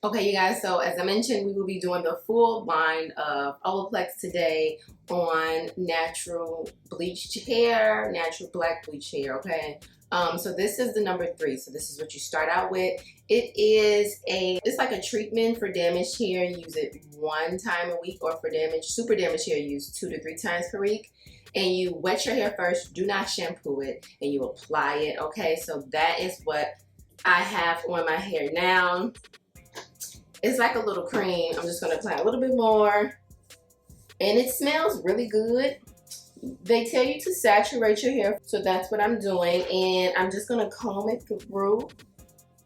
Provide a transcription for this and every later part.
Okay, you guys, so as I mentioned, we will be doing the full line of Olaplex today on natural bleached hair, natural black bleached hair, okay? So this is the number 3. So this is what you start out with. It's like a treatment for damaged hair. You use it 1 time a week, or for super damaged hair, you use 2 to 3 times per week. And you wet your hair first, do not shampoo it, and you apply it, okay? So that is what I have on my hair now. It's like a little cream. I'm just gonna apply a little bit more. And it smells really good. They tell you to saturate your hair, so that's what I'm doing. And I'm just gonna comb it through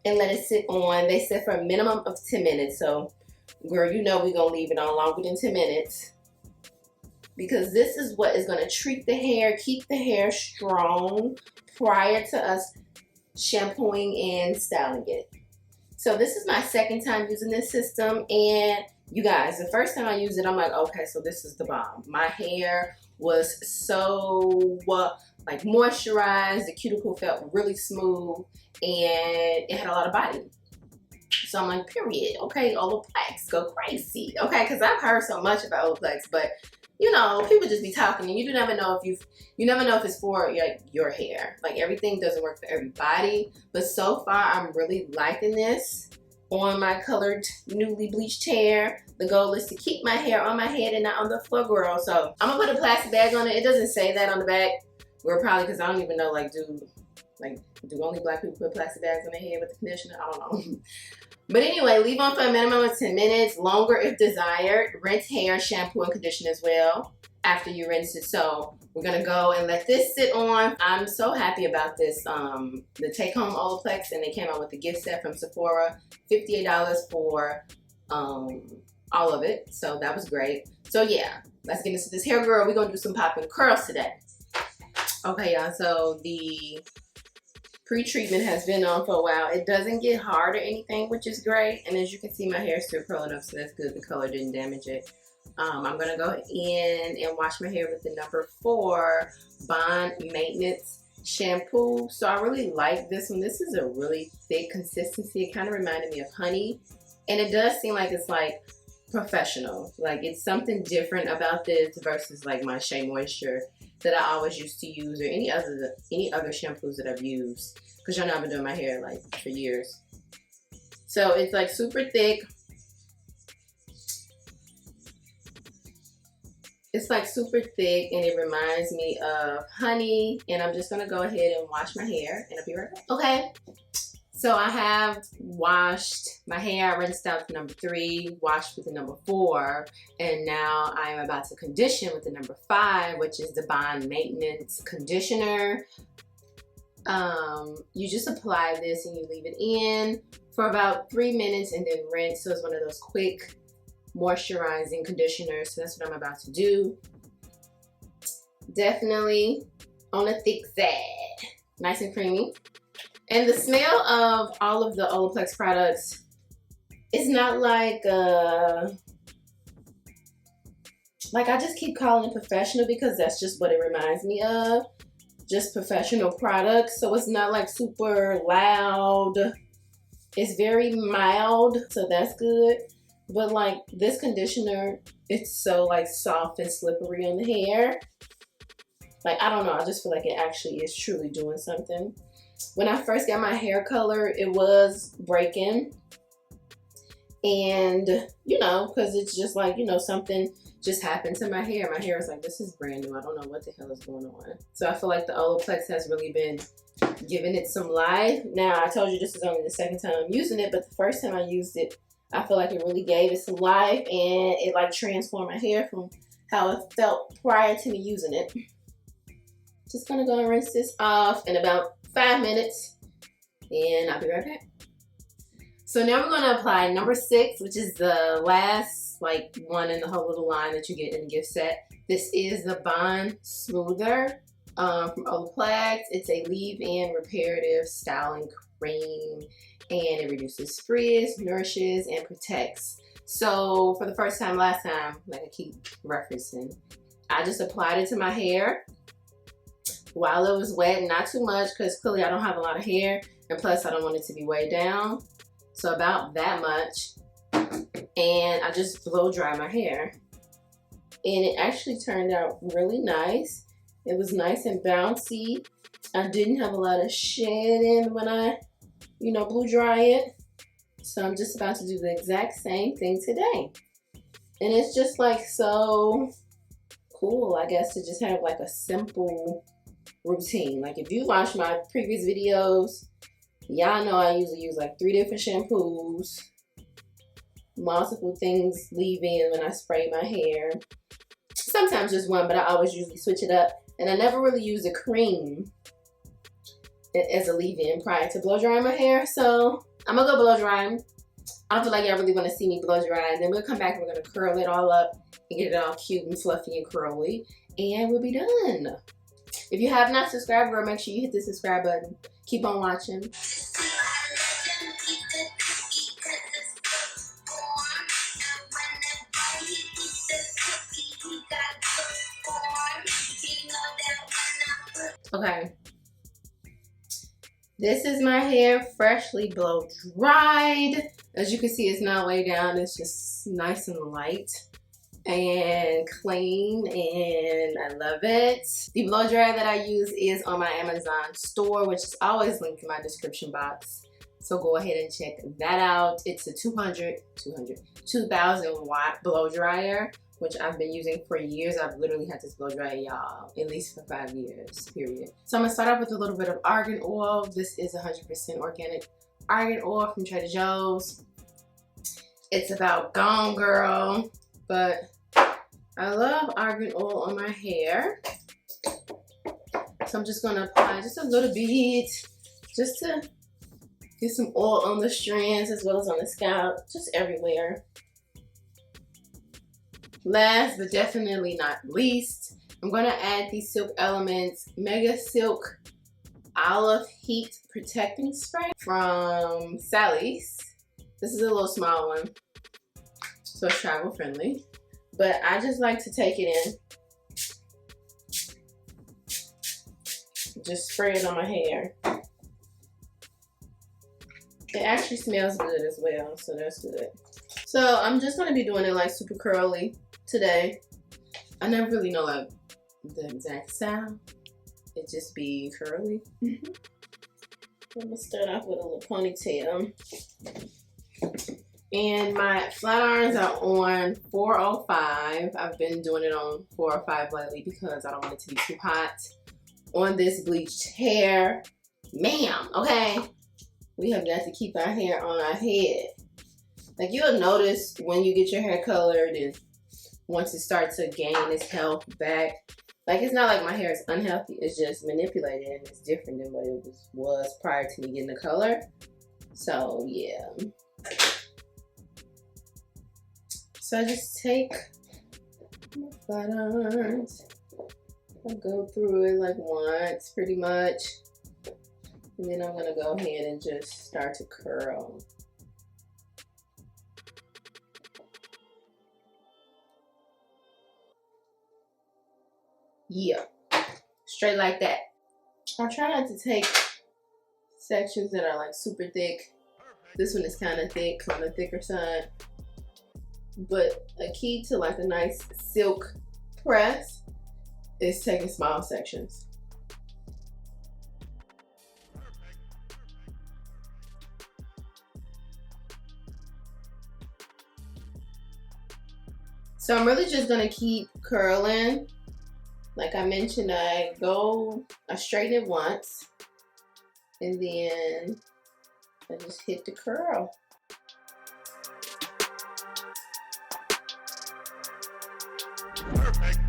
and let it sit on. They said for a minimum of 10 minutes. So, girl, you know we're gonna leave it on longer than 10 minutes. Because this is what is gonna treat the hair, keep the hair strong prior to us shampooing and styling it. So this is my 2nd time using this system, and you guys, the first time I used it, I'm like, okay, so this is the bomb. My hair was so like moisturized, the cuticle felt really smooth, and it had a lot of body. So I'm like, period, okay, Olaplex, go crazy, okay, because I've heard so much about Olaplex, but you know, people just be talking, and you never know if you never know if it's for your hair. Like, everything doesn't work for everybody, but so far I'm really liking this on my colored, newly bleached hair. The goal is to keep my hair on my head and not on the floor, girl. So I'm gonna put a plastic bag on it. It doesn't say that on the back. We're probably, because I don't even know, like, do only black people put plastic bags on their head with the conditioner? I don't know. But anyway, leave on for a minimum of 10 minutes, longer if desired. Rinse hair, shampoo, and condition as well after you rinse it. So we're gonna go and let this sit on. I'm so happy about this, the take-home Olaplex, and they came out with the gift set from Sephora, $58 for all of it. So that was great. So yeah, let's get into this hair, girl. We're gonna do some popping curls today. Okay, y'all, so the pre-treatment has been on for a while. It doesn't get hard or anything, which is great. And as you can see, my hair is still curling up, so that's good. The color didn't damage it. I'm gonna go in and wash my hair with the number 4 Bond Maintenance Shampoo. So I really like this one. This is a really thick consistency. It kind of reminded me of honey. And it does seem like it's like professional. Like, it's something different about this versus like my Shea Moisture that I always used to use, or any other shampoos that I've used, because y'all know I've been doing my hair like for years. So it's like super thick. It's like super thick, and it reminds me of honey. And I'm just gonna go ahead and wash my hair, and I'll be right back. Okay, so I have washed my hair. I rinsed out the number 3, washed with the number 4, and now I am about to condition with the number 5, which is the Bond Maintenance Conditioner. You just apply this and you leave it in for about 3 minutes and then rinse. So it's one of those quick moisturizing conditioners. So that's what I'm about to do. Definitely on the thick side. Nice and creamy. And the smell of all of the Olaplex products is not like I just keep calling it professional because that's just what it reminds me of. Just professional products. So it's not like super loud. It's very mild, so that's good. But like this conditioner, it's so like soft and slippery on the hair. Like, I don't know, I just feel like it actually is truly doing something. When I first got my hair color, it was breaking. And, you know, because it's just like, you know, something just happened to my hair. My hair is like, this is brand new. I don't know what the hell is going on. So I feel like the Olaplex has really been giving it some life. Now, I told you this is only the 2nd time I'm using it, but the first time I used it, I feel like it really gave it some life, and it like transformed my hair from how it felt prior to me using it. Just gonna go and rinse this off in about 5 minutes, and I'll be right back. So now we're gonna apply number 6, which is the last like one in the whole little line that you get in the gift set. This is the Bond Smoother from Olaplex. It's a leave-in reparative styling cream, and it reduces frizz, nourishes, and protects. So for the first time, last time, like I keep referencing, I just applied it to my hair while it was wet, not too much because clearly I don't have a lot of hair, and plus I don't want it to be way down. So about that much. and I just blow dry my hair. And it actually turned out really nice. It was nice and bouncy. I didn't have a lot of shedding when I, blew dry it. So I'm just about to do the exact same thing today. And it's just like so cool, I guess, to just have like a simple routine. Like if you watch my previous videos, y'all know I usually use like 3 different shampoos, multiple things leave-in when I spray my hair. Sometimes just one, but I always usually switch it up. And I never really use a cream as a leave-in prior to blow drying my hair. So I'm gonna go blow dry. I don't feel like y'all really want to see me blow dry. And then we'll come back and we're gonna curl it all up and get it all cute and fluffy and curly. And we'll be done. If you have not subscribed, girl, make sure you hit the subscribe button. Keep on watching. Okay. This is my hair freshly blow dried. As you can see, it's not way down. It's just nice and light and clean, and I love it. The blow dryer that I use is on my Amazon store, which is always linked in my description box. So go ahead and check that out. It's a 2000 watt blow dryer, which I've been using for years. I've literally had this blow dryer, y'all, at least for 5 years, period. So I'm gonna start off with a little bit of argan oil. This is 100% organic argan oil from Trader Joe's. It's about gone, girl, but I love argan oil on my hair. So I'm just gonna apply just a little bit, just to get some oil on the strands as well as on the scalp, just everywhere. Last but definitely not least, I'm gonna add the Silk Elements Mega Silk Olive Heat Protecting Spray from Sally's. This is a little small one, so it's travel friendly. But I just like to take it in, just spray it on my hair. It actually smells good as well, so that's good. So I'm just gonna be doing it like super curly today. I never really know like the exact style. It just be curly. I'm gonna start off with a little ponytail. And my flat irons are on 405. I've been doing it on 405 lately because I don't want it to be too hot. On this bleached hair, ma'am, okay? We have got to keep our hair on our head. Like you'll notice when you get your hair colored and once it starts to gain its health back, like it's not like my hair is unhealthy, it's just manipulated and it's different than what it was prior to me getting the color. So yeah. So I just take my flat irons, I go through it like once pretty much, and then I'm gonna go ahead and just start to curl. Yeah, straight like that. I try not to take sections that are like super thick. This one is kind of thick, on the thicker side. But a key to like a nice silk press is taking small sections. So I'm really just gonna keep curling. Like I mentioned, I straighten it once and then I just hit the curl. Perfect.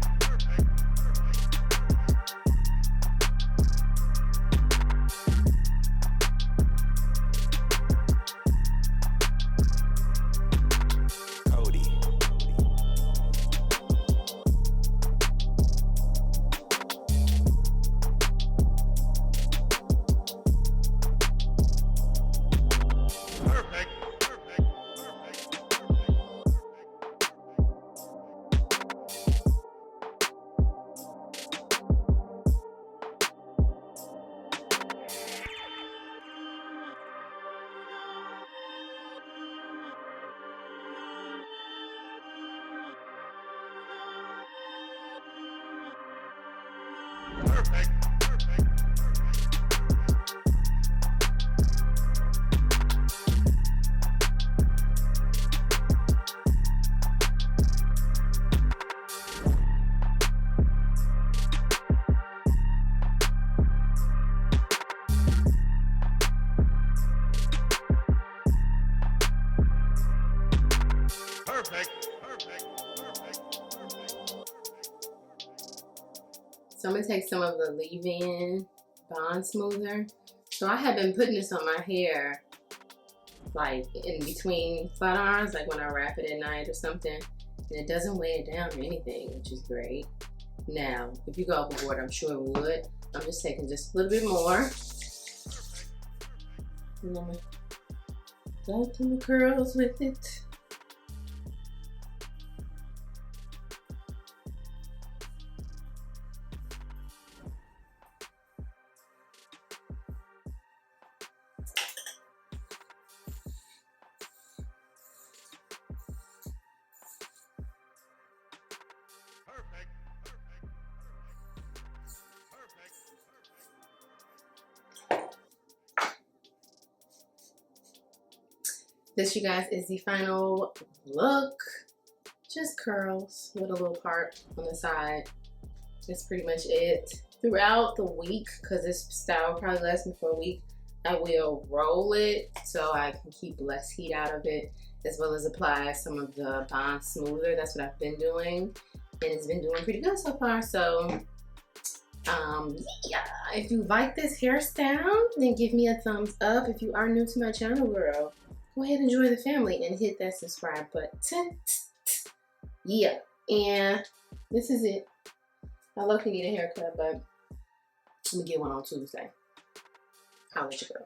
So I'm gonna take some of the leave-in bond smoother. So I have been putting this on my hair like in between flat irons, like when I wrap it at night or something, and it doesn't weigh it down or anything, which is great. Now, if you go overboard, I'm sure it would. I'm just taking just a little bit more. And I'm gonna go through the curls with it. This, you guys, is the final look. Just curls with a little part on the side. That's pretty much it. Throughout the week, because this style will probably last me for a week, I will roll it so I can keep less heat out of it, as well as apply some of the bond smoother. That's what I've been doing, and it's been doing pretty good so far. So yeah, if you like this hairstyle, then give me a thumbs up. If you are new to my channel, girl, go ahead and join the family and hit that subscribe button. Yeah, and this is it. I low-key need a haircut, but I'm gonna get one on Tuesday. I'll let you go.